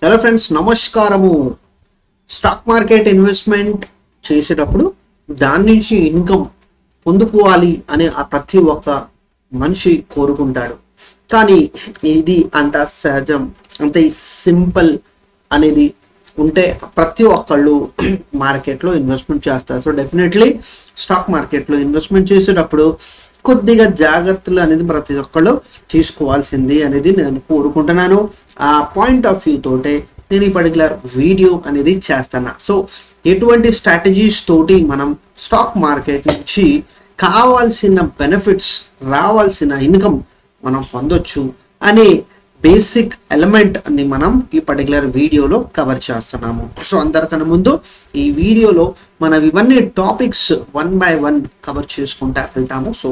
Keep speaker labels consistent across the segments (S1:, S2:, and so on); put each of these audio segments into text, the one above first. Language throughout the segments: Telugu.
S1: హలో ఫ్రెండ్స్, నమస్కారము. స్టాక్ మార్కెట్ ఇన్వెస్ట్మెంట్ చేసేటప్పుడు దాని నుంచి ఇన్కమ్ పొందుకోవాలి అనే ప్రతి ఒక్క మనిషి కోరుకుంటాడు. కానీ ఇది అంత సహజం, అంత సింపుల్ అనేది ఉంటే ప్రతి ఒక్కళ్ళు మార్కెట్లో ఇన్వెస్ట్మెంట్ చేస్తారు. సో డెఫినెట్లీ స్టాక్ మార్కెట్లో ఇన్వెస్ట్మెంట్ చేసేటప్పుడు కొద్దిగా జాగ్రత్తలు అనేది ప్రతి ఒక్కళ్ళు తీసుకోవాల్సింది అనేది నేను కోరుకుంటున్నాను. ఆ పాయింట్ ఆఫ్ వ్యూ తోటే నేను ఈ పర్టికులర్ వీడియో అనేది చేస్తాను. సో ఎటువంటి స్ట్రాటజీస్ తోటి మనం స్టాక్ మార్కెట్ నుంచి కావాల్సిన బెనిఫిట్స్, రావాల్సిన ఇన్కమ్ మనం పొందొచ్చు అనే బేసిక్ ఎలిమెంట్ ని మనం ఈ పర్టికులర్ వీడియోలో కవర్ చేస్తున్నాము. సో అందరికన్నా ముందు ఈ వీడియోలో మనం ఇవన్నీ టాపిక్స్ 1 by 1 కవర్ చేసుకుంటా వెళ్తాము. సో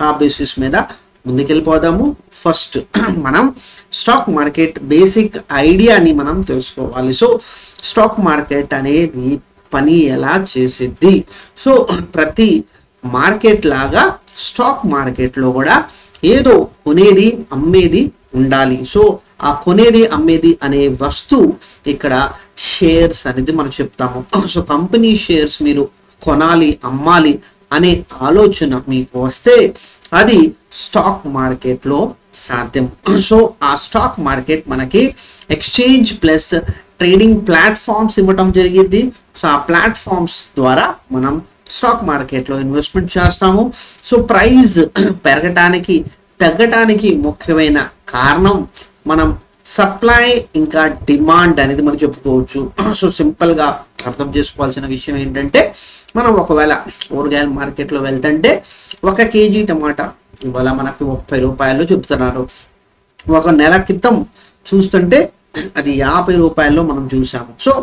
S1: ఆ బేసిస్ మీద ముందుకెళ్ళిపోదాము. ఫస్ట్ మనం స్టాక్ మార్కెట్ బేసిక్ ఐడియాని మనం తెలుసుకోవాలి. సో స్టాక్ మార్కెట్ అనేది పని ఎలా చేసిద్ది? సో ప్రతి మార్కెట్ లాగా స్టాక్ మార్కెట్లో కూడా ఏదో కొనేది అమ్మేది ఉండాలి. సో ఆ కొనేది అమ్మేది అనే వస్తువు ఇక్కడ షేర్స్ అనేది మనం చెప్తాము. సో కంపెనీ షేర్స్ మీరు కొనాలి, అమ్మాలి అనే ఆలోచన మీకు వస్తే అది స్టాక్ మార్కెట్లో సాధ్యం. సో ఆ స్టాక్ మార్కెట్ మనకి ఎక్స్చేంజ్ ప్లస్ ట్రేడింగ్ ప్లాట్ఫామ్స్ ఇవ్వటం జరిగింది. సో ఆ ప్లాట్ఫామ్స్ ద్వారా మనం స్టాక్ మార్కెట్లో ఇన్వెస్ట్మెంట్ చేస్తాము. సో ప్రైస్ పెరగటానికి తగ్గటానికి ముఖ్యమైన కారణం మనం సప్లై ఇంకా డిమాండ్ అనేది మనం చెప్పుకోవచ్చు. సో సింపుల్గా అర్థం చేసుకోవాల్సిన విషయం ఏంటంటే, మనం ఒకవేళ కూరగాయల మార్కెట్లో వెళ్తుంటే 1 కేజీ టమాటా ఇవాళ మనకు 30 రూపాయలు చెప్తున్నారు. ఒక నెల క్రితం చూస్తుంటే అది 50 రూపాయల్లో మనం చూసాము. సో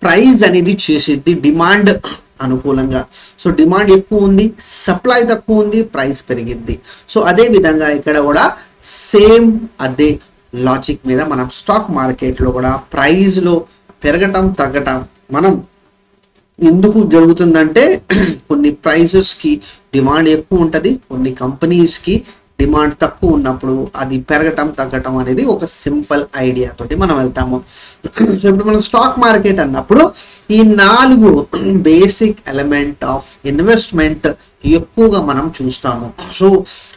S1: ప్రైస్ అనేది చేసేది డిమాండ్ అనుకూలంగా. సో డిమాండ్ ఎక్కువ ఉంది, సప్లై తక్కువ ఉంది, ప్రైస్ పెరిగింది. సో అదే విధంగా ఇక్కడ కూడా సేమ్ అదే లాజిక్ మీద మనం స్టాక్ మార్కెట్లో కూడా ప్రైస్లో పెరగటం తగ్గటం మనం ఎందుకు జరుగుతుందంటే, కొన్ని ప్రైసెస్కి డిమాండ్ ఎక్కువ ఉంటుంది, కొన్ని కంపెనీస్కి డిమాండ్ తక్కువ ఉన్నప్పుడు అది పెరగటం తగ్గటం అనేది ఒక సింపుల్ ఐడియా తోటి మనం వెళ్తాము. సో ఇప్పుడు మనం స్టాక్ మార్కెట్ అన్నప్పుడు ఈ 4 బేసిక్ ఎలిమెంట్ ఆఫ్ ఇన్వెస్ట్మెంట్ ఎక్కువగా మనం చూస్తాము. So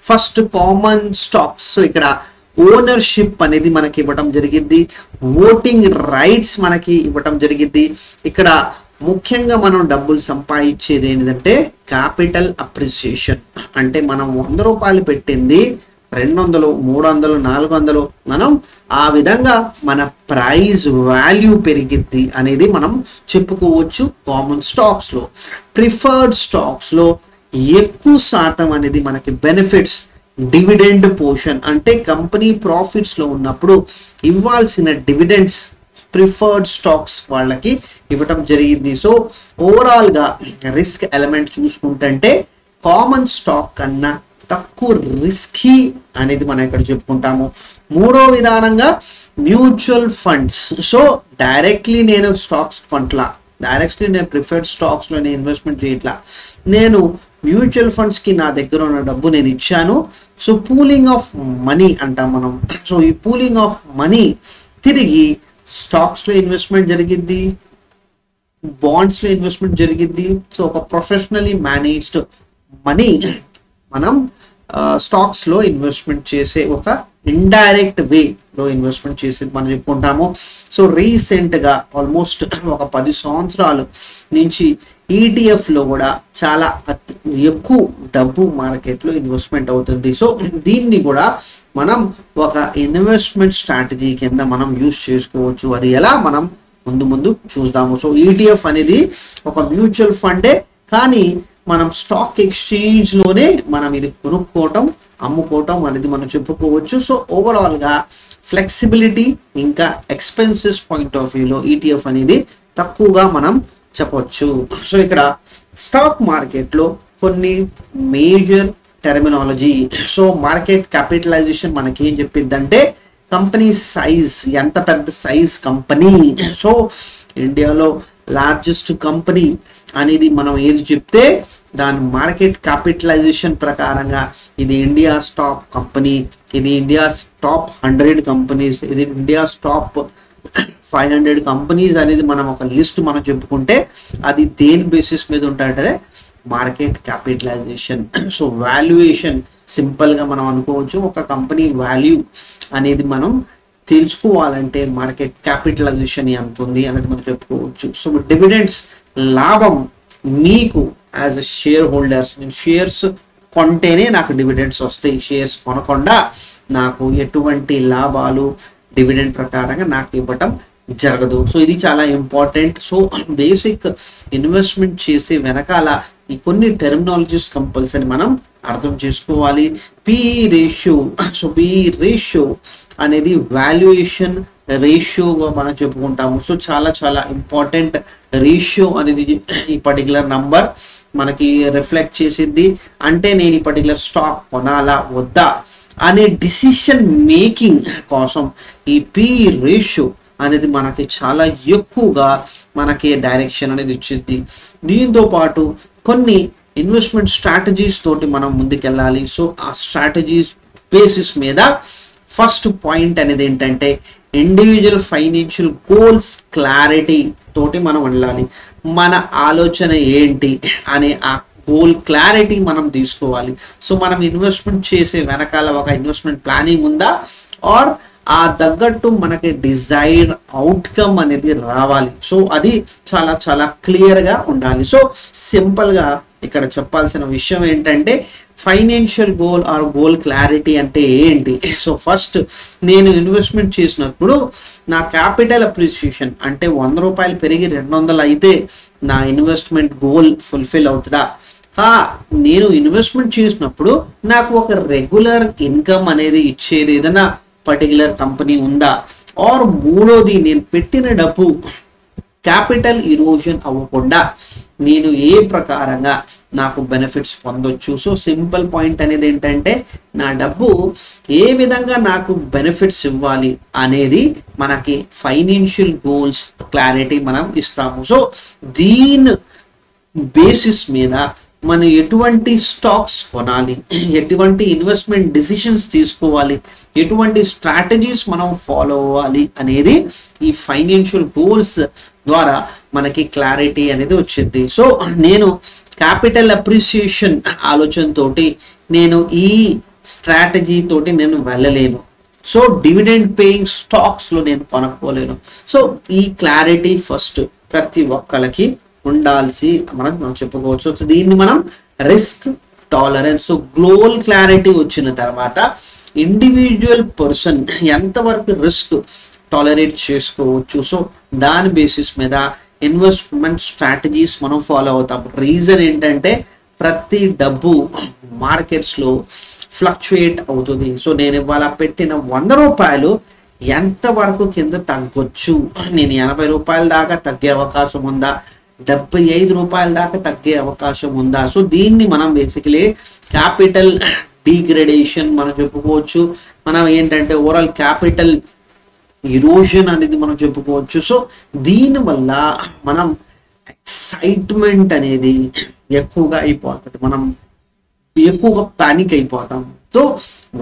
S1: first common stocks. So ఇక్కడ ఓనర్షిప్ అనేది మనకి ఇవ్వటం జరిగింది, ఓటింగ్ రైట్స్ మనకి ఇవ్వటం జరిగింది. ఇక్కడ ముఖ్యంగా మనం డబ్బులు సంపాదించేది ఏంటంటే క్యాపిటల్ అప్రిసియేషన్. అంటే మనం 100 రూపాయలు పెట్టింది 200, 300, 400 మనం ఆ విధంగా మన ప్రైస్ వాల్యూ పెరిగిద్ది అనేది మనం చెప్పుకోవచ్చు. కామన్ స్టాక్స్లో, ప్రిఫర్డ్ స్టాక్స్లో ఎక్కువ శాతం అనేది మనకి బెనిఫిట్స్, డివిడెండ్ పోర్షన్ అంటే కంపెనీ ప్రాఫిట్స్లో ఉన్నప్పుడు ఇవ్వాల్సిన డివిడెండ్స్ ప్రిఫర్డ్ స్టాక్స్ వాళ్ళకి ఇవ్వటం జరిగింది. సో ఓవరాల్గా రిస్క్ ఎలిమెంట్ చూసుకుంటే కామన్ స్టాక్ కన్నా తక్కువ రిస్కీ అనేది మనం ఇక్కడ చెప్పుకుంటాము. మూడో విధానంగా మ్యూచువల్ ఫండ్స్. సో డైరెక్ట్లీ నేను స్టాక్స్ కొనట్లా, డైరెక్ట్లీ నేను ప్రిఫర్డ్ స్టాక్స్లో నేను ఇన్వెస్ట్మెంట్ చేయట్లా, నేను మ్యూచువల్ ఫండ్స్కి నా దగ్గర ఉన్న డబ్బు నేను ఇచ్చాను. సో పూలింగ్ ఆఫ్ మనీ అంటాం మనం. సో ఈ పూలింగ్ ఆఫ్ మనీ తిరిగి స్టాక్స్లో ఇన్వెస్ట్మెంట్ జరిగింది, బాండ్స్లో ఇన్వెస్ట్మెంట్ జరిగింది. సో ఒక ప్రొఫెషనలీ మేనేజ్డ్ మనీ మనం స్టాక్స్లో ఇన్వెస్ట్మెంట్ చేసే ఒక ఇండైరెక్ట్ వేలో ఇన్వెస్ట్మెంట్ చేసేది మనం చెప్పుకుంటాము. సో రీసెంట్గా ఆల్మోస్ట్ ఒక 10 సంవత్సరాల నుంచి ఈటీఎఫ్లో కూడా చాలా ఎక్కువ డబ్బు మార్కెట్లో ఇన్వెస్ట్మెంట్ అవుతుంది. సో దీన్ని కూడా మనం ఒక ఇన్వెస్ట్మెంట్ స్ట్రాటజీ కింద మనం యూజ్ చేసుకోవచ్చు. అది ఎలా మనం ముందు చూద్దాము. సో ఈటీఎఫ్ అనేది ఒక మ్యూచువల్ ఫండే, కానీ మనం స్టాక్ ఎక్స్చేంజ్లోనే మనం ఇది కొనుక్కోవటం, అమ్ముకోవటం అనేది మనం చెప్పుకోవచ్చు. సో ఓవరాల్గా ఫ్లెక్సిబిలిటీ ఇంకా ఎక్స్పెన్సెస్ పాయింట్ ఆఫ్ వ్యూలో ఈటీఎఫ్ అనేది తక్కువగా మనం చెప్పవచ్చు. సో ఇక్కడ స్టాక్ మార్కెట్లో కొన్ని major terminology. So market capitalization మనకి ఏం చెప్పిందంటే కంపెనీ సైజ్, ఎంత పెద్ద సైజ్ కంపెనీ. సో ఇండియాలో లార్జెస్ట్ కంపెనీ అనేది మనం ఏది చెప్తే దాని మార్కెట్ క్యాపిటలైజేషన్ ప్రకారంగా ఇది ఇండియాస్ టాప్ కంపెనీ, ఇది ఇండియాస్ టాప్ 100 కంపెనీస్, ఇది ఇండియాస్ టాప్ 500 కంపెనీస్ అనేది మనం ఒక లిస్ట్ మనం చెప్పుకుంటే అది దేని బేసిస్ మీద ఉంటాయంటే మార్కెట్ క్యాపిటలైజేషన్. సో వాల్యుయేషన్ సింపుల్గా మనం అనుకోవచ్చు, ఒక కంపెనీ వాల్యూ అనేది మనం తెలుసుకోవాలంటే మార్కెట్ క్యాపిటలైజేషన్ ఎంత ఉంది అనేది మనం చెప్పుకోవచ్చు. సో డివిడెండ్స్ లాభం మీకు యాజ్ అ షేర్ హోల్డర్స్, నేను షేర్స్ కొంటేనే నాకు డివిడెండ్స్ వస్తాయి, షేర్స్ కొనకుండా నాకు ఎటువంటి లాభాలు డివిడెండ్ ప్రకారంగా నాకు ఇవ్వటం జరగదు. సో ఇది చాలా ఇంపార్టెంట్. సో బేసిక్ ఇన్వెస్ట్మెంట్ చేసే వెనకాల ఈ కొన్ని టెర్మినాలజీస్ కంపల్సరీ మనం అర్థం చేసుకోవాలి. PE ratio, so PE ratio అనేది వాల్యుయేషన్ రేషియోగా మనం చెప్పుకుంటాము. సో చాలా చాలా ఇంపార్టెంట్ రేషియో అనేది ఈ పర్టికులర్ నంబర్ మనకి రిఫ్లెక్ట్ చేసిద్ది. అంటే నేను ఈ పర్టికులర్ స్టాక్ కొనాలా వద్దా అనే డిసిషన్ మేకింగ్ కోసం ఈ పిఈ రేషియో అనేది మనకి చాలా ఎక్కువగా మనకి డైరెక్షన్ అనేది ఇచ్చింది. దీంతో పాటు కొన్ని ఇన్వెస్ట్మెంట్ స్ట్రాటజీస్ తోటి మనం ముందుకెళ్ళాలి. సో ఆ స్ట్రాటజీస్ బేసిస్ మీద ఫస్ట్ పాయింట్ అనేది ఏంటంటే ఇండివిజువల్ ఫైనాన్షియల్ గోల్స్ క్లారిటీ తోటి మనం వెళ్ళాలి. మన ఆలోచన ఏంటి అనే ఆ గోల్ క్లారిటీ మనం తీసుకోవాలి. సో మనం ఇన్వెస్ట్మెంట్ చేసే వెనకాల ఒక ఇన్వెస్ట్మెంట్ ప్లానింగ్ ఉందా, ఆర్ ఆ తగ్గట్టు మనకి డిజైర్డ్ అవుట్కమ్ అనేది రావాలి. సో అది చాలా చాలా క్లియర్గా ఉండాలి. సో సింపుల్గా ఇక్కడ చెప్పాల్సిన విషయం ఏంటంటే financial goal or goal clarity అంటే ఏంటి. సో ఫస్ట్ నేను ఇన్వెస్ట్మెంట్ చేసినప్పుడు నా క్యాపిటల్ అప్రిసియేషన్ అంటే 100 రూపాయలు పెరిగి 200 అయితే నా ఇన్వెస్ట్మెంట్ గోల్ ఫుల్ఫిల్ అవుతుందా, నేను ఇన్వెస్ట్మెంట్ చేసినప్పుడు నాకు ఒక రెగ్యులర్ ఇన్కమ్ అనేది ఇచ్చేది ఏదైనా పర్టికులర్ కంపెనీ ఉందా, ఆర్ మూడోది నేను పెట్టిన డబ్బు క్యాపిటల్ ఇరోజన్ అవ్వకుండా నేను ఏ ప్రకారంగా నాకు బెనిఫిట్స్ పొందొచ్చు. సో సింపుల్ పాయింట్ అనేది ఏంటంటే నా డబ్బు ఏ విధంగా నాకు బెనిఫిట్స్ ఇవ్వాలి అనేది మనకి ఫైనాన్షియల్ గోల్స్ క్లారిటీ మనం ఇస్తాము. సో దీని బేసిస్ మీద మనం ఎటువంటి స్టాక్స్ కొనాలి, ఎటువంటి ఇన్వెస్ట్మెంట్ డిసిషన్స్ తీసుకోవాలి, ఎటువంటి స్ట్రాటజీస్ మనం ఫాలో అవ్వాలి అనేది ఈ ఫైనాన్షియల్ గోల్స్ ద్వారా మనకి క్లారిటీ అనేది వచ్చింది. సో నేను క్యాపిటల్ అప్రిసియేషన్ ఆలోచనతోటి నేను ఈ స్ట్రాటజీ తోటి నేను వెళ్ళలేను. సో డివిడెండ్ పేయింగ్ స్టాక్స్లో నేను కొనుక్కోలేను. సో ఈ క్లారిటీ ఫస్ట్ ప్రతి ఒక్కరికి ఉండాల్సి మనం చెప్పుకోవచ్చు. సో దీన్ని మనం risk tolerance. So global clarity వచ్చిన తర్వాత ఇండివిజువల్ పర్సన్ ఎంతవరకు రిస్క్ టాలరేట్ చేసుకోవచ్చు, సో దాని బేసిస్ మీద ఇన్వెస్ట్మెంట్ స్ట్రాటజీస్ మనం ఫాలో అవుతాం. రీజన్ ఏంటంటే ప్రతి డబ్బు మార్కెట్స్లో ఫ్లక్చుయేట్ అవుతుంది. సో నేను ఇవాళ పెట్టిన 100 రూపాయలు ఎంతవరకు కింద తగ్గొచ్చు, నేను 80 రూపాయల దాకా తగ్గే అవకాశం ఉందా, 75 రూపాయల దాకా తగ్గే అవకాశం ఉందా. సో దీన్ని మనం బేసికలీ క్యాపిటల్ డిగ్రేడేషన్ మనం చెప్పుకోవచ్చు. మనం ఏంటంటే ఓవరాల్ క్యాపిటల్ ఇరోజన్ అనేది మనం చెప్పుకోవచ్చు. సో దీనివల్ల మనం ఎక్సైట్మెంట్ అనేది ఎక్కువగా అయిపోతుంది, మనం ఎక్కువగా పానిక్ అయిపోతాం. సో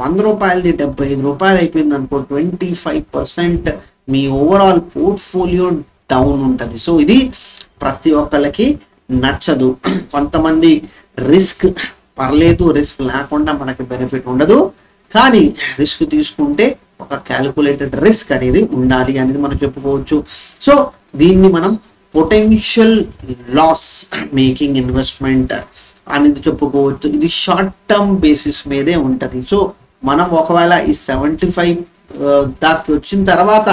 S1: 100 రూపాయలది 75 రూపాయలు అయిపోయింది అనుకో, 25% మీ ఓవరాల్ పోర్ట్ఫోలియో డౌన్ ఉంటుంది. సో ఇది ప్రతి ఒక్కళ్ళకి నచ్చదు. కొంతమంది రిస్క్ పర్లేదు, రిస్క్ లేకుండా మనకి బెనిఫిట్ ఉండదు, కానీ రిస్క్ తీసుకుంటే ఒక క్యాలిక్యులేటెడ్ రిస్క్ అనేది ఉండాలి అనేది మనం చెప్పుకోవచ్చు. సో దీన్ని మనం పొటెన్షియల్ లాస్ మేకింగ్ ఇన్వెస్ట్మెంట్ అనేది చెప్పుకోవచ్చు. ఇది షార్ట్ టర్మ్ బేసిస్ మీదే ఉంటుంది. సో మనం ఒకవేళ ఈ 75 దాకా వచ్చిన తర్వాత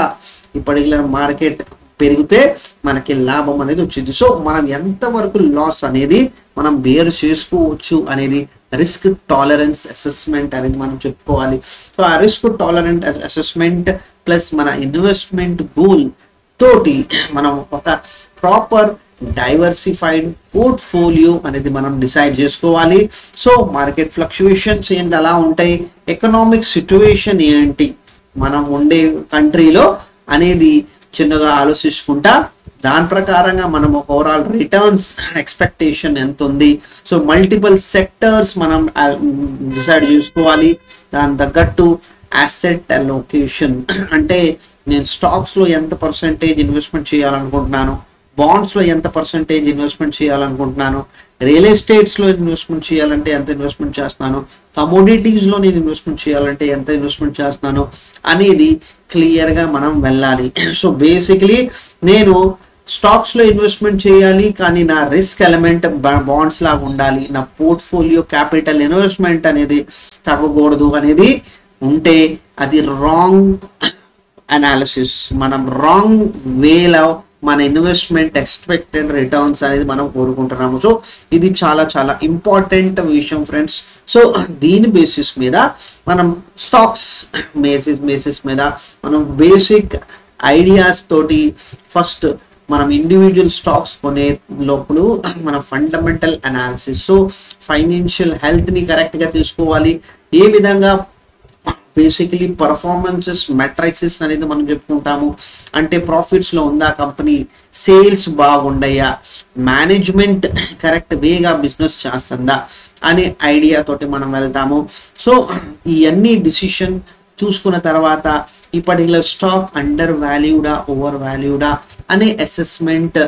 S1: ఈ పర్టికులర్ మార్కెట్ పెరిగితే మనకి లాభం అనేది వచ్చింది. సో మనం ఎంతవరకు లాస్ అనేది మనం బేర్ చేసుకోవచ్చు అనేది రిస్క్ టాలరెన్స్ అసెస్మెంట్ అనేది మనం చెప్పుకోవాలి. సో ఆ రిస్క్ టాలరెంట్ అసెస్మెంట్ ప్లస్ మన ఇన్వెస్ట్మెంట్ గోల్ తోటి మనం ఒక ప్రాపర్ డైవర్సిఫైడ్ పోర్ట్ఫోలియో అనేది మనం డిసైడ్ చేసుకోవాలి. సో మార్కెట్ ఫ్లక్చుయేషన్స్ ఏంటి అలా ఉంటాయి, ఎకనామిక్ సిచ్యువేషన్ ఏంటి మనం ఉండే కంట్రీలో అనేది చిన్నగా ఆలోచించుకుంటా దాని ప్రకారంగా మనం ఒక ఓవరాల్ రిటర్న్స్ ఎక్స్పెక్టేషన్ ఎంత ఉంది, సో మల్టిపుల్ సెక్టర్స్ మనం డిసైడ్ చేసుకోవాలి. దాని తగ్గట్టు అసెట్ అలొకేషన్ అంటే నేను స్టాక్స్లో ఎంత పర్సెంటేజ్ ఇన్వెస్ట్మెంట్ చేయాలనుకుంటున్నాను, బాండ్స్లో ఎంత పర్సెంటేజ్ ఇన్వెస్ట్మెంట్ చేయాలనుకుంటున్నాను, రియల్ ఎస్టేట్స్లో ఇన్వెస్ట్మెంట్ చేయాలంటే ఎంత ఇన్వెస్ట్మెంట్ చేస్తున్నాను, కమోడిటీస్లో నేను ఇన్వెస్ట్మెంట్ చేయాలంటే ఎంత ఇన్వెస్ట్మెంట్ చేస్తున్నాను అనేది క్లియర్గా మనం వెళ్ళాలి. సో బేసిక్లీ నేను స్టాక్స్లో ఇన్వెస్ట్మెంట్ చేయాలి, కానీ నా రిస్క్ ఎలిమెంట్ బాండ్స్ లాగా ఉండాలి, నా పోర్ట్ఫోలియో క్యాపిటల్ ఇన్వెస్ట్మెంట్ అనేది తగ్గకూడదు అనేది ఉంటే అది రాంగ్ అనాలిసిస్. మనం రాంగ్ వేలో మన ఇన్వెస్ట్మెంట్ ఎక్స్పెక్టెడ్ రిటర్న్స్ అనేది మనం కోరుకుంటున్నాము. సో ఇది చాలా చాలా ఇంపార్టెంట్ విషయం ఫ్రెండ్స్. సో దీని బేసిస్ మీద మనం స్టాక్స్ బేసిస్ మీద మనం బేసిక్ ఐడియాస్ తోటి ఫస్ట్ మనం ఇండివిజువల్ స్టాక్స్ కొనే లోపల మన ఫండమెంటల్ అనాలిసిస్, సో ఫైనాన్షియల్ హెల్త్ని కరెక్ట్గా తీసుకోవాలి. ఏ విధంగా బేసికలీ పర్ఫార్మెన్సెస్ మెట్రిక్స్ అనేది మనం చెప్పుకుంటాము అంటే ప్రాఫిట్స్లో ఉందా కంపెనీ, సేల్స్ బాగుండయా, మేనేజ్మెంట్ కరెక్ట్ వేగా బిజినెస్ చేస్తుందా అనే ఐడియా తోటి మనం వెళ్తాము. సో ఇవన్నీ డిసిషన్ చూసుకున్న తర్వాత ఈ పర్టికులర్ స్టాక్ అండర్ వాల్యూడా ఓవర్ వాల్యూడా అనే అసెస్మెంట్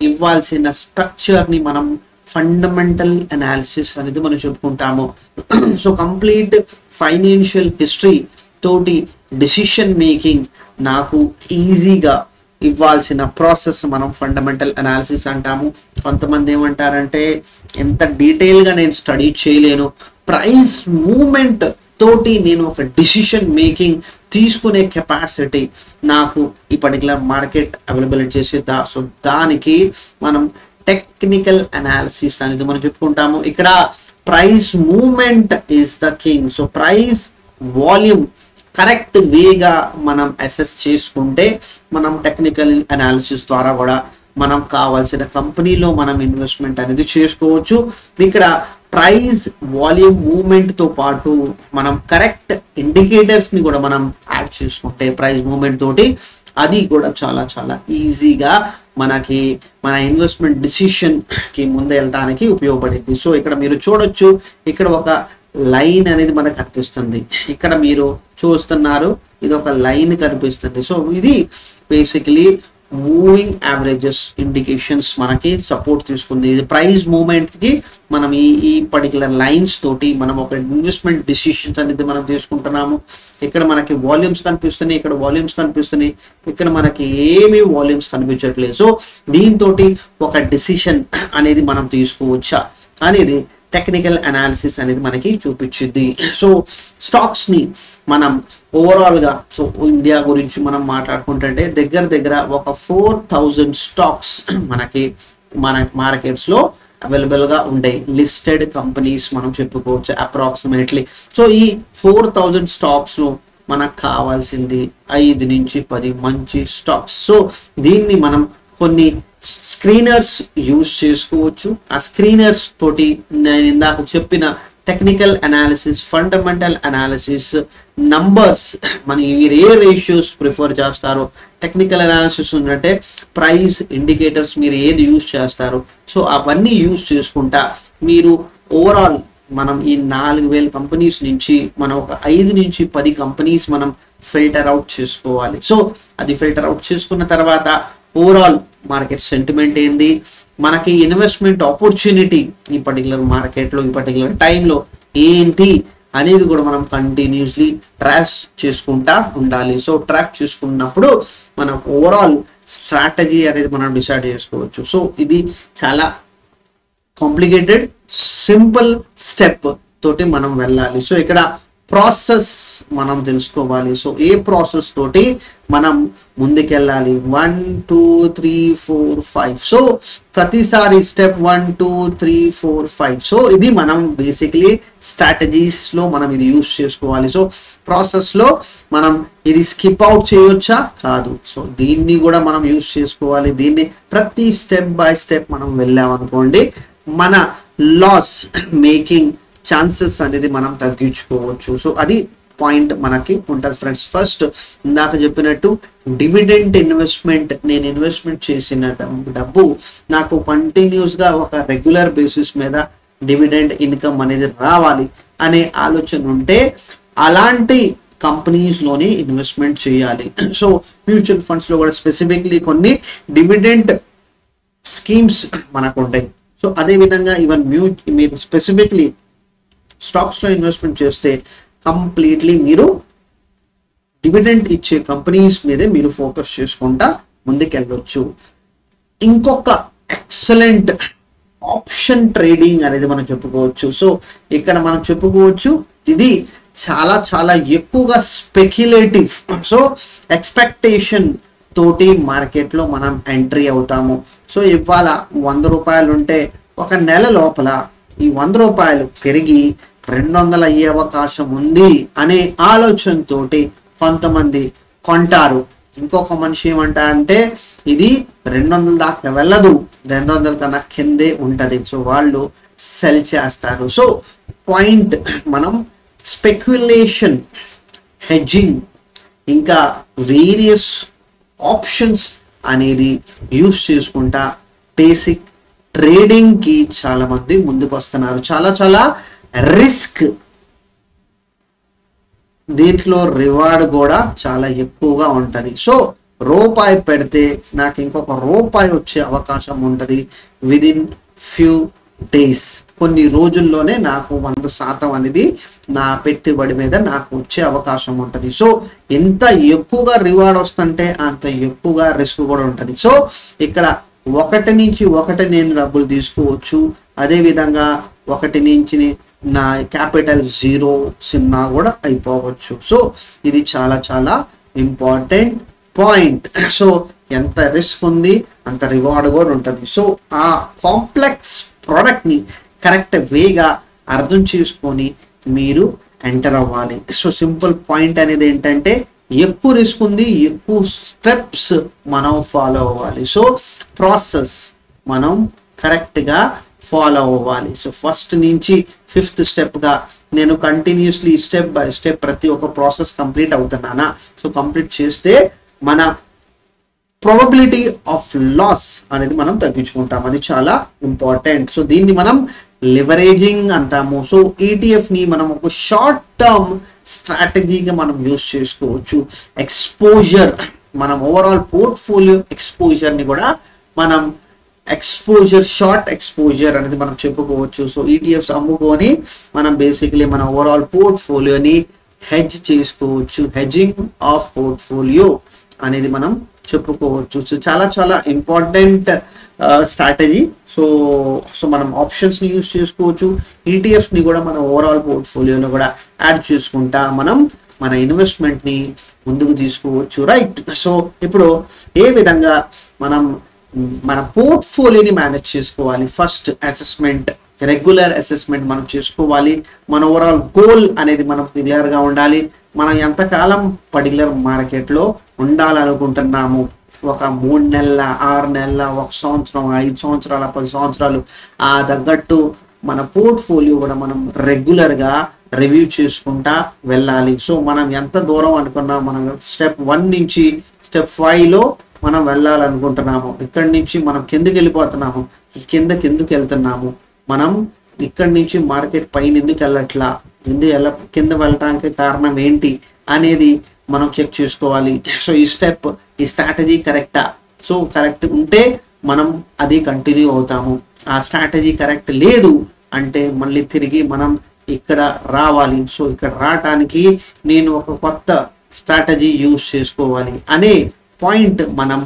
S1: ఇవ్వాల్సిన స్ట్రక్చర్ని మనం ఫండమెంటల్ అనాలిసిస్ అనేది మనం చెప్పుకుంటాము. సో కంప్లీట్ ఫైనాన్షియల్ హిస్టరీ తోటి డిసిషన్ మేకింగ్ నాకు ఈజీగా ఇవ్వాల్సిన ప్రాసెస్ మనం ఫండమెంటల్ అనాలిసిస్ అంటాము. కొంతమంది ఏమంటారంటే ఎంత డీటెయిల్గా నేను స్టడీ చేయలేను, ప్రైస్ మూమెంట్ తోటి నేను ఒక డిసిషన్ మేకింగ్ తీసుకునే కెపాసిటీ నాకు ఈ పర్టికులర్ మార్కెట్ అవైలబిలిటీ చేసేదా. సో దానికి మనం టెక్నికల్ అనాలిసిస్ అనేది మనం చెప్పుకుంటాము. ఇక్కడ price movement is the king. So price volume correct వేగా మనం అసెస్ చేసుకుంటే మనం టెక్నికల్ అనాలిసిస్ ద్వారా కూడా మనం కావాల్సిన కంపెనీలో మనం ఇన్వెస్ట్మెంట్ అనేది చేసుకోవచ్చు. ఇక్కడ ప్రైస్ వాల్యూమ్ మూవ్మెంట్తో పాటు మనం కరెక్ట్ ఇండికేటర్స్ని కూడా మనం యాడ్ చేసుకుంటే ప్రైస్ మూవ్మెంట్ తోటి అది కూడా చాలా చాలా ఈజీగా మనకి మన ఇన్వెస్ట్మెంట్ డిసిషన్కి ముందు వెళ్ళడానికి ఉపయోగపడింది. సో ఇక్కడ మీరు చూడొచ్చు, ఇక్కడ ఒక లైన్ అనేది మనకు కనిపిస్తుంది, ఇక్కడ మీరు చూస్తున్నారు ఇది ఒక లైన్ కనిపిస్తుంది. సో ఇది బేసికలీ మూవింగ్ యావరేజెస్ ఇండికేషన్స్ మనకి సపోర్ట్ తీసుకుంది. ఇది ప్రైస్ మూవ్మెంట్కి మనం ఈ పర్టికులర్ లైన్స్ తోటి మనం ఒక ఇన్వెస్ట్మెంట్ డిసిషన్స్ అనేది మనం తీసుకుంటున్నాము. ఇక్కడ మనకి వాల్యూమ్స్ కనిపిస్తున్నాయి, ఇక్కడ వాల్యూమ్స్ కనిపిస్తున్నాయి, ఇక్కడ మనకి ఏమీ వాల్యూమ్స్ కనిపించట్లేదు. సో దీంతో ఒక డిసిషన్ అనేది మనం తీసుకోవచ్చా అనేది టెక్నికల్ అనాలిసిస్ అనేది మనకి చూపించింది. సో స్టాక్స్ని మనం ఓవరాల్గా సో ఇండియా గురించి మనం మాట్లాడుకుంటుంటే దగ్గర ఒక 4000 స్టాక్స్ మనకి మన మార్కెట్స్లో అవైలబుల్గా ఉంటాయి. లిస్టెడ్ కంపెనీస్ మనం చెప్పుకోవచ్చు అప్రాక్సిమేట్లీ. సో ఈ 4000 స్టాక్స్లో మనకు కావాల్సింది 5 నుంచి 10 మంచి స్టాక్స్. సో దీన్ని మనం కొన్ని స్క్రీనర్స్ యూజ్ చేసుకోవచ్చు. ఆ స్క్రీనర్స్ తోటి నేను ఇందాక చెప్పిన technical analysis, fundamental analysis, numbers మన మీరు ఏ రేషియోస్ ప్రిఫర్ చేస్తారో, టెక్నికల్ అనాలిసిస్ ఉందంటే ప్రైస్ ఇండికేటర్స్ మీరు ఏది యూజ్ చేస్తారు, సో అవన్నీ యూజ్ చేసుకుంటా మీరు ఓవరాల్ మనం ఈ 4000 కంపెనీస్ నుంచి మనం ఒక 5 నుంచి 10 కంపెనీస్ మనం ఫిల్టర్ అవుట్ చేసుకోవాలి. సో అది ఫిల్టర్ అవుట్ చేసుకున్న తర్వాత ఓవరాల్ మార్కెట్ సెంటిమెంట్ ఏంది, మనకి ఇన్వెస్ట్మెంట్ ఆపర్చునిటీ ఈ పర్టికులర్ మార్కెట్లో ఈ పర్టికులర్ టైంలో ఏంటి అనేది కూడా మనం కంటిన్యూస్లీ ట్రాక్ చేసుకుంటా ఉండాలి. సో ట్రాక్ చేసుకున్నప్పుడు మనం ఓవరాల్ స్ట్రాటజీ అనేది మనం డిసైడ్ చేసుకోవచ్చు. సో ఇది చాలా కాంప్లికేటెడ్ సింపుల్ స్టెప్ తోటి మనం వెళ్ళాలి. సో ఇక్కడ ప్రాసెస్ మనం తెలుసుకోవాలి. సో ఏ ప్రాసెస్ తోటి మనం ముందుకెళ్ళాలి, 1 2 3 4 5. సో ప్రతిసారి స్టెప్ 1 2 3 4 5. సో ఇది మనం బేసిక్లీ స్ట్రాటజీస్లో మనం ఇది యూజ్ చేసుకోవాలి. సో ప్రాసెస్లో మనం ఇది స్కిప్ అవుట్ చేయొచ్చా కాదు, సో దీన్ని కూడా మనం యూజ్ చేసుకోవాలి. దీన్ని ప్రతి స్టెప్ బై స్టెప్ మనం వెళ్ళామనుకోండి మన లాస్ మేకింగ్ ఛాన్సెస్ అనేది మనం తగ్గించుకోవచ్చు. సో అది పాయింట్ మనకి ఉంటుంది ఫ్రెండ్స్. ఫస్ట్ ఇందాక చెప్పినట్టు డివిడెంట్ ఇన్వెస్ట్మెంట్, నేను ఇన్వెస్ట్మెంట్ చేసిన డబ్బు నాకు కంటిన్యూస్గా ఒక రెగ్యులర్ బేసిస్ మీద డివిడెంట్ ఇన్కమ్ అనేది రావాలి అనే ఆలోచన ఉంటే అలాంటి కంపెనీస్లోనే ఇన్వెస్ట్మెంట్ చేయాలి. సో మ్యూచువల్ ఫండ్స్లో కూడా స్పెసిఫిక్లీ కొన్ని డివిడెంట్ స్కీమ్స్ మనకు ఉంటాయి. సో అదేవిధంగా ఈవెన్ మీరు స్పెసిఫిక్లీ స్టాక్స్లో ఇన్వెస్ట్మెంట్ చేస్తే కంప్లీట్లీ మీరు డివిడెంట్ ఇచ్చే కంపెనీస్ మీదే మీరు ఫోకస్ చేసుకుంటా ముందుకెళ్ళొచ్చు. ఇంకొక ఎక్సలెంట్ ఆప్షన్ ట్రేడింగ్ అనేది మనం చెప్పుకోవచ్చు. సో ఇక్కడ మనం చెప్పుకోవచ్చు ఇది చాలా చాలా ఎక్కువగా స్పెక్యులేటివ్. సో ఎక్స్పెక్టేషన్ తోటి మార్కెట్లో మనం ఎంట్రీ అవుతాము. సో ఇవాళ 100 రూపాయలు ఉంటే ఒక నెల లోపల ఈ 100 రూపాయలు పెరిగి 200 అయ్యే అవకాశం ఉంది అనే ఆలోచనతోటి కొంతమంది కొంటారు. ఇంకొక మనిషి ఏమంటారంటే ఇది 200 దాకా వెళ్ళదు, 200 కన్నా కిందే ఉంటుంది. సో వాళ్ళు సెల్ చేస్తారు. సో పాయింట్ మనం స్పెక్యులేషన్, హెడ్జింగ్, ఇంకా వేరియస్ ఆప్షన్స్ అనేది యూస్ చేసుకుంటా బేసిక్ ట్రేడింగ్కి చాలా మంది ముందుకు వస్తున్నారు. చాలా చాలా రిస్క్, దీంట్లో రివార్డ్ కూడా చాలా ఎక్కువగా ఉంటుంది. సో రూపాయి పెడితే నాకు ఇంకొక రూపాయి వచ్చే అవకాశం ఉంటుంది విదిన్ ఫ్యూ డేస్. కొన్ని రోజుల్లోనే నాకు 100% అనేది నా పెట్టుబడి మీద నాకు వచ్చే అవకాశం ఉంటుంది. సో ఎంత ఎక్కువగా రివార్డ్ వస్తుంటే అంత ఎక్కువగా రిస్క్ కూడా ఉంటుంది. సో ఇక్కడ 1 నుంచి 1 నేను డబ్బులు తీసుకోవచ్చు. అదేవిధంగా 1 నుంచి నా క్యాపిటల్ 0 కూడా అయిపోవచ్చు. సో ఇది చాలా చాలా ఇంపార్టెంట్ పాయింట్. సో ఎంత రిస్క్ ఉంది అంత రివార్డ్ కూడా ఉంటుంది. సో ఆ కాంప్లెక్స్ ప్రోడక్ట్ని కరెక్ట్ వేగా అర్థం చేసుకొని మీరు ఎంటర్ అవ్వాలి. సో సింపుల్ పాయింట్ అనేది ఏంటంటే ఎక్కువ రిస్క్ ఉంది, ఎక్కువ స్టెప్స్ మనం ఫాలో అవ్వాలి. సో ప్రాసెస్ మనం కరెక్ట్గా ఫాలో అవ్వాలి. సో ఫస్ట్ నుంచి 5th స్టెప్గా నేను కంటిన్యూస్లీ స్టెప్ బై స్టెప్ ప్రతి ఒక్క ప్రాసెస్ కంప్లీట్ అవుతున్నానా? సో కంప్లీట్ చేస్తే మన ప్రాబబిలిటీ ఆఫ్ లాస్ అనేది మనం తగ్గించుకుంటాం. అది చాలా ఇంపార్టెంట్. సో దీన్ని మనం లివరేజింగ్ అంటాము. సో ఈటీఎఫ్ని మనం ఒక షార్ట్ టర్మ్ స్ట్రాటజీగా మనం యూస్ చేసుకోవచ్చు. ఎక్స్పోజర్, మనం ఓవరాల్ పోర్ట్ఫోలియో ఎక్స్పోజర్ని కూడా మనం షార్ట్ ఎక్స్పోజర్ అనేది మనం చెప్పుకోవచ్చు. సో ఈటీఎఫ్స్ అమ్ముకొని మనం బేసిక్లీ మన ఓవరాల్ పోర్ట్ఫోలియోని హెడ్జ్ చేసుకోవచ్చు. హెడ్జింగ్ ఆఫ్ పోర్ట్ఫోలియో అనేది మనం చెప్పుకోవచ్చు. సో చాలా చాలా ఇంపార్టెంట్ స్ట్రాటజీ. సో మనం ఆప్షన్స్ని యూస్ చేసుకోవచ్చు. ఈటీఎఫ్ని కూడా మన ఓవరాల్ పోర్ట్ఫోలియోలో కూడా యాడ్ చేసుకుంటా మనం మన ఇన్వెస్ట్మెంట్ని ముందుకు తీసుకోవచ్చు. రైట్. సో ఇప్పుడు ఏ విధంగా మనం మన పోర్ట్ఫోలియోని మేనేజ్ చేసుకోవాలి? ఫస్ట్ అసెస్మెంట్, రెగ్యులర్ అసెస్మెంట్ మనం చేసుకోవాలి. మన ఓవరాల్ గోల్ అనేది మనం క్లియర్గా ఉండాలి. మనం ఎంతకాలం పర్టికులర్ మార్కెట్లో ఉండాలనుకుంటున్నాము? ఒక 3 నెలల, 6 నెలల, 1 సంవత్సరం, 5 సంవత్సరాల, 10 సంవత్సరాలు, ఆ తగ్గట్టు మన పోర్ట్ఫోలియో కూడా మనం రెగ్యులర్గా రివ్యూ చేసుకుంటా వెళ్ళాలి. సో మనం ఎంత దూరం అనుకున్నాం, మనం స్టెప్ 1 నుంచి స్టెప్ 5లో మనం వెళ్ళాలనుకుంటున్నాము. ఇక్కడి నుంచి మనం కిందకి వెళ్ళిపోతున్నాము, కిందకి ఎందుకు వెళ్తున్నాము, మనం ఇక్కడి నుంచి మార్కెట్ పైన ఎందుకు వెళ్ళట్లా, కింద వెళ్ళటానికి కారణం ఏంటి అనేది మనం చెక్ చేసుకోవాలి. సో ఈ స్టెప్, ఈ స్ట్రాటజీ కరెక్టా? సో కరెక్ట్ ఉంటే మనం అది కంటిన్యూ అవుతాము. ఆ స్ట్రాటజీ కరెక్ట్ లేదు అంటే మళ్ళీ తిరిగి మనం ఇక్కడ రావాలి. సో ఇక్కడ రావటానికి నేను ఒక కొత్త స్ట్రాటజీ యూస్ చేసుకోవాలి అనే పాయింట్ మనం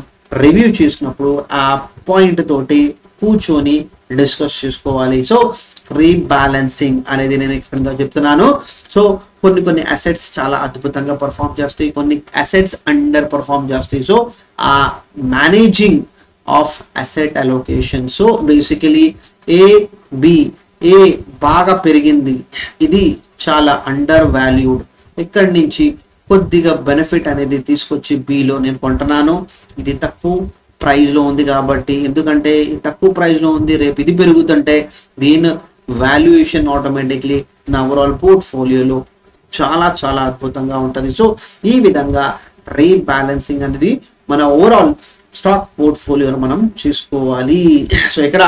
S1: రివ్యూ చేసినప్పుడు ఆ పాయింట్ తోటి కూర్చొని డిస్కస్ చేసుకోవాలి. సో రీబ్యాలెన్సింగ్ అనేది నేను ఇక్కడ చెప్తున్నాను. సో కొన్ని అసెట్స్ చాలా అద్భుతంగా పర్ఫామ్ చేస్తాయి, కొన్ని అసెట్స్ అండర్ పర్ఫామ్ చేస్తాయి. సో ఆ managing of asset allocation. So basically ఏ బాగా పెరిగింది, ఇది చాలా అండర్ వాల్యూడ్, ఇక్కడి నుంచి కొద్దిగా బెనిఫిట్ అనేది తీసుకొచ్చి బిలో నేను కొంటున్నాను. ఇది తక్కువ ప్రైస్లో ఉంది కాబట్టి, ఎందుకంటే తక్కువ ప్రైస్లో ఉంది, రేపు ఇది పెరుగుతుంటే దీని వాల్యుయేషన్ ఆటోమేటిక్లీ నా ఓవరాల్ పోర్ట్ఫోలియోలో చాలా చాలా అద్భుతంగా ఉంటుంది. సో ఈ విధంగా రీబ్యాలెన్సింగ్ అనేది మన ఓవరాల్ స్టాక్ పోర్ట్ఫోలియోలో మనం చేసుకోవాలి. సో ఇక్కడ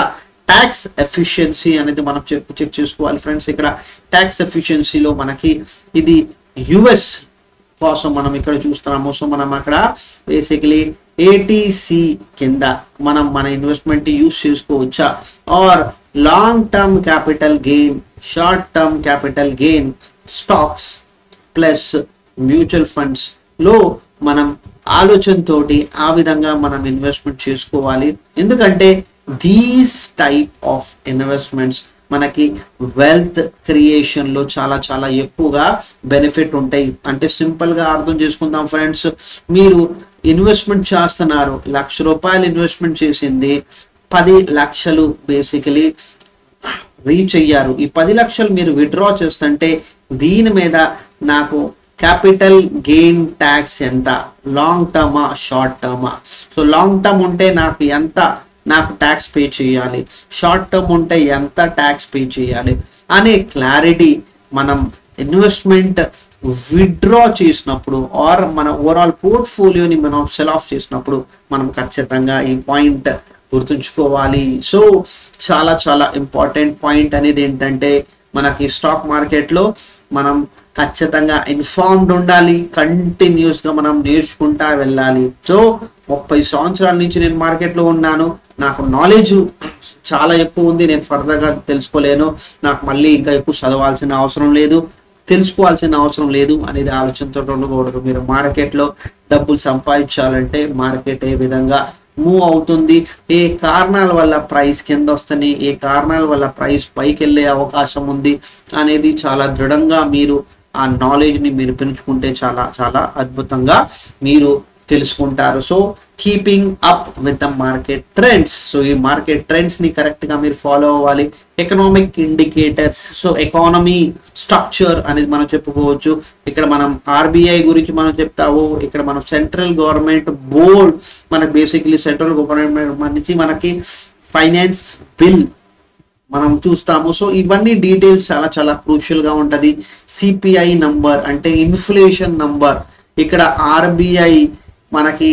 S1: ట్యాక్స్ ఎఫిషియన్సీ అనేది మనం చెక్ చేసుకోవాలి ఫ్రెండ్స్. ఇక్కడ ట్యాక్స్ ఎఫిషియన్సీలో మనకి ఇది యుఎస్ కోసం మనం ఇక్కడ చూస్తున్నాము. సో మనం అక్కడ బేసికలీ ఏటీసీ కింద మనం మన ఇన్వెస్ట్మెంట్ యూస్ చేసుకోవచ్చా, or long term capital gain, short term capital gain, stocks plus mutual funds లో మనం ఆలోచనతోటి ఆ విధంగా మనం ఇన్వెస్ట్మెంట్ చేసుకోవాలి. ఎందుకంటే దీస్ టైప్ ఆఫ్ ఇన్వెస్ట్మెంట్స్ మనకి వెల్త్ క్రియేషన్ లో చాలా చాలా ఎక్కువగా బెనిఫిట్ ఉంటాయి. అంటే సింపుల్ గా అర్థం చేసుకుందాం ఫ్రెండ్స్, మీరు ఇన్వెస్ట్మెంట్ చేస్తున్నారు, ₹1,00,000 ఇన్వెస్ట్మెంట్ చేసింది 10 లక్షలు బేసికలీ రీచ్ అయ్యారు. ఈ 10 లక్షలు మీరు విత్డ్రా చేస్తుంటే దీని మీద నాకు క్యాపిటల్ గెయిన్ ట్యాక్స్ ఎంత, లాంగ్ టర్మా షార్ట్ టర్మా? సో లాంగ్ టర్మ్ ఉంటే నాకు ట్యాక్స్ పే చేయాలి, షార్ట్ టర్మ్ ఉంటే ఎంత ట్యాక్స్ పే చేయాలి అనే క్లారిటీ మనం ఇన్వెస్ట్మెంట్ విత్డ్రా చేసినప్పుడు ఆర్ మన ఓవరాల్ పోర్ట్ఫోలియోని మనం సెల్ ఆఫ్ చేసినప్పుడు మనం ఖచ్చితంగా ఈ పాయింట్ గుర్తుంచుకోవాలి. సో చాలా చాలా ఇంపార్టెంట్ పాయింట్ అనేది ఏంటంటే మనకి స్టాక్ మార్కెట్లో మనం ఖచ్చితంగా ఇన్ఫార్మ్డ్ ఉండాలి, కంటిన్యూస్గా మనం నేర్చుకుంటా వెళ్ళాలి. సో 30 సంవత్సరాల నుంచి నేను మార్కెట్లో ఉన్నాను, నాకు నాలెడ్జ్ చాలా ఎక్కువ ఉంది, నేను ఫర్దర్గా తెలుసుకోలేను, నాకు మళ్ళీ ఇంకా ఎక్కువ చదవాల్సిన అవసరం లేదు, తెలుసుకోవాల్సిన అవసరం లేదు అనేది ఆలోచనతో ఉండకూడదు. మీరు మార్కెట్లో డబ్బులు సంపాదించాలంటే మార్కెట్ ఏ విధంగా మూవ్ అవుతుంది, ఏ కారణాల వల్ల ప్రైస్ కింద వస్తుంది, ఏ కారణాల వల్ల ప్రైస్ పైకి వెళ్ళే అవకాశం ఉంది అనేది చాలా దృఢంగా మీరు ఆ నాలెడ్జ్ని మీరు పెంచుకుంటే చాలా చాలా అద్భుతంగా మీరు తెలుసుకుంటారు. So keeping up with the market trends. So ఈ మార్కెట్ ట్రెండ్స్ని కరెక్ట్గా మీరు ఫాలో అవ్వాలి. Economic indicators, so economy structure అనేది మనం చెప్పుకోవచ్చు. ఇక్కడ మనం ఆర్బీఐ గురించి మనం చెప్తాము, ఇక్కడ మనం సెంట్రల్ గవర్నమెంట్ బోర్డ్, మనకి బేసిక్లీ సెంట్రల్ గవర్నమెంట్ నుంచి మనకి ఫైనాన్స్ బిల్ మనం చూస్తాము. సో ఇవన్నీ డీటెయిల్స్ చాలా చాలా క్రూషియల్గా ఉంటుంది. సిపిఐ నంబర్ అంటే ఇన్ఫ్లేషన్ నంబర్, ఇక్కడ ఆర్బీఐ మనకి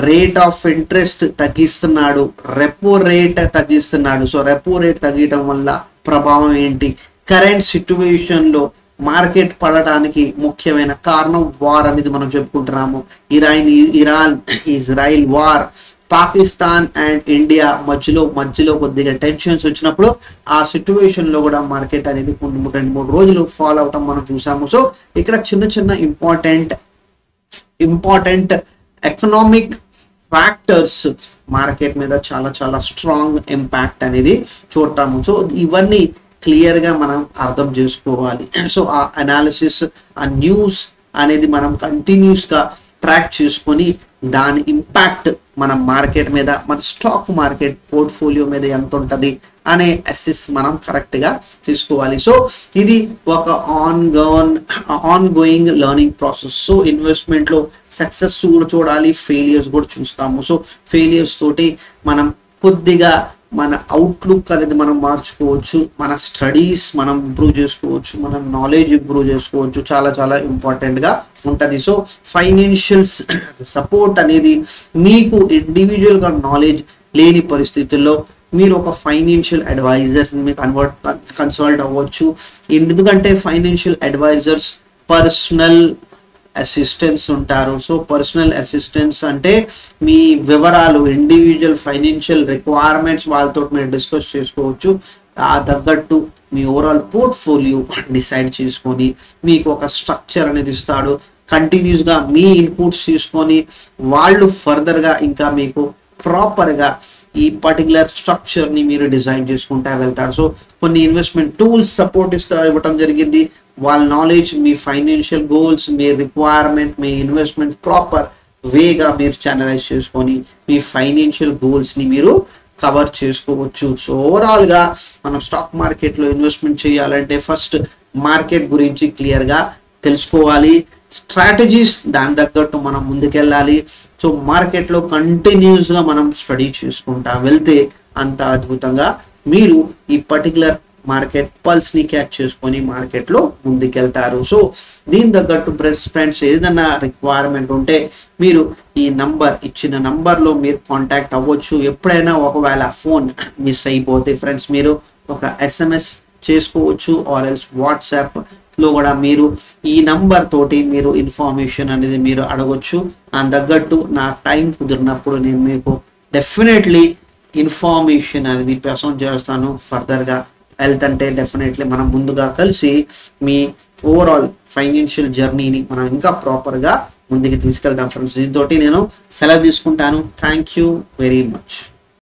S1: రేట్ ఆఫ్ ఇంట్రెస్ట్ తగ్గిస్తున్నాడు, రెపో రేట్ తగ్గిస్తున్నాడు. సో రెపో రేట్ తగ్గడం వల్ల ప్రభావం ఏంటి, కరెంట్ సిచ్యువేషన్లో మార్కెట్ పడడానికి ముఖ్యమైన కారణం వార్ అనేది మనం చెప్పుకుంటున్నాము. Iran Israel war, Pakistan and India మధ్యలో కొద్దిగా టెన్షన్స్ వచ్చినప్పుడు ఆ సిచ్యువేషన్ లో కూడా మార్కెట్ అనేది 2-3 రోజులు ఫాలో అవటం మనం చూసాము. సో ఇక్కడ చిన్న చిన్న ఇంపార్టెంట్ ఎకనామిక్ ఫ్యాక్టర్స్ మార్కెట్ మీద చాలా చాలా స్ట్రాంగ్ ఇంపాక్ట్ అనేది చూడటాము. సో ఇవన్నీ క్లియర్గా మనం అర్థం చేసుకోవాలి. సో ఆ అనాలిసిస్, ఆ న్యూస్ అనేది మనం కంటిన్యూస్గా ట్రాక్ చేసుకొని దాని ఇంపాక్ట్ మన మార్కెట్ మీద, మన స్టాక్ మార్కెట్ పోర్ట్ఫోలియో మీద ఎంత ఉంటుంది అనే అసెస్ మనం కరెక్ట్గా తీసుకోవాలి. సో ఇది ఒక ongoing learning process. So ఇన్వెస్ట్మెంట్లో సక్సెస్ కూడా చూడాలి, ఫెయిలియర్స్ కూడా చూస్తాము. సో ఫెయిలియర్స్ తోటి మనం కొద్దిగా మన అవుట్లుక్ అనేది మనం మార్చుకోవచ్చు, మన స్టడీస్ మనం ఇంప్రూవ్ చేసుకోవచ్చు, మన నాలెడ్జ్ ఇంప్రూవ్ చేసుకోవచ్చు. చాలా చాలా ఇంపార్టెంట్గా ఉంటుంది. సో ఫైనాన్షియల్ సపోర్ట్ అనేది మీకు ఇండివిజువల్గా నాలెడ్జ్ లేని పరిస్థితుల్లో మీరు ఒక ఫైనాన్షియల్ అడ్వైజర్స్ని కన్సల్ట్ అవ్వచ్చు. ఎందుకంటే ఫైనాన్షియల్ అడ్వైజర్స్ పర్సనల్ అసిస్టెన్స్ ఉంటారు. సో పర్సనల్ అసిస్టెన్స్ అంటే మీ వివరాలు, ఇండివిజువల్ ఫైనాన్షియల్ రిక్వైర్మెంట్స్ వాళ్ళతో మీరు డిస్కస్ చేసుకోవచ్చు. ఆ తగ్గట్టు మీ ఓవరాల్ పోర్ట్ఫోలియో డిసైడ్ చేసుకొని మీకు ఒక స్ట్రక్చర్ అనేది ఇస్తాడు. కంటిన్యూస్గా మీ ఇన్పుట్స్ తీసుకొని వాళ్ళు ఫర్దర్గా ఇంకా మీకు ప్రాపర్గా ఈ పర్టికులర్ స్ట్రక్చర్ని మీరు డిజైన్ చేసుకుంటా వెళ్తారు. సో కొన్ని ఇన్వెస్ట్మెంట్ టూల్స్ సపోర్ట్ ఇవ్వటం జరిగింది. వాళ్ళ నాలెడ్జ్, మీ ఫైనాన్షియల్ గోల్స్, మీ రిక్వైర్మెంట్, మీ ఇన్వెస్ట్మెంట్ ప్రాపర్ వేగా మీరు ఛానలైజ్ చేసుకొని మీ ఫైనాన్షియల్ గోల్స్ని మీరు కవర్ చేసుకోవచ్చు. సో ఓవరాల్గా మనం స్టాక్ మార్కెట్లో ఇన్వెస్ట్మెంట్ చేయాలంటే ఫస్ట్ మార్కెట్ గురించి క్లియర్గా తెలుసుకోవాలి, స్ట్రాటజీస్ దాని తగ్గట్టు మనం ముందుకెళ్ళాలి. సో మార్కెట్లో కంటిన్యూస్గా మనం స్టడీ చేసుకుంటా వెళ్తే అంత అద్భుతంగా మీరు ఈ పర్టికులర్ మార్కెట్ పల్స్ని క్యాచ్ చేసుకొని మార్కెట్లో ముందుకెళ్తారు. సో దీని తగ్గట్టు ఫ్రెండ్స్ ఏదైనా రిక్వైర్మెంట్ ఉంటే మీరు ఈ ఇచ్చిన నంబర్లో మీరు కాంటాక్ట్ అవ్వచ్చు. ఎప్పుడైనా ఒకవేళ ఫోన్ మిస్ అయిపోతే ఫ్రెండ్స్ మీరు ఒక SMS చేసుకోవచ్చు, ఆర్ ఎల్స్ వాట్సాప్ లో కూడా మీరు ఈ నంబర్ తోటి మీరు ఇన్ఫర్మేషన్ అనేది మీరు అడగొచ్చు. దాని తగ్గట్టు నా టైం కుదిరినప్పుడు నేను మీకు డెఫినెట్లీ ఇన్ఫర్మేషన్ అనేది ప్రజెంట్ చేస్తాను. ఫర్దర్గా హెల్త్ అంటే డెఫినెట్లీ మనం ముందుగా కలిసి మీ ఓవరాల్ ఫైనాన్షియల్ జర్నీని మనం ఇంకా ప్రాపర్గా ముందుకు తీసుకెళ్తాం ఫ్రెండ్స్. దీంతో నేను సెలవు తీసుకుంటాను. Thank you very much.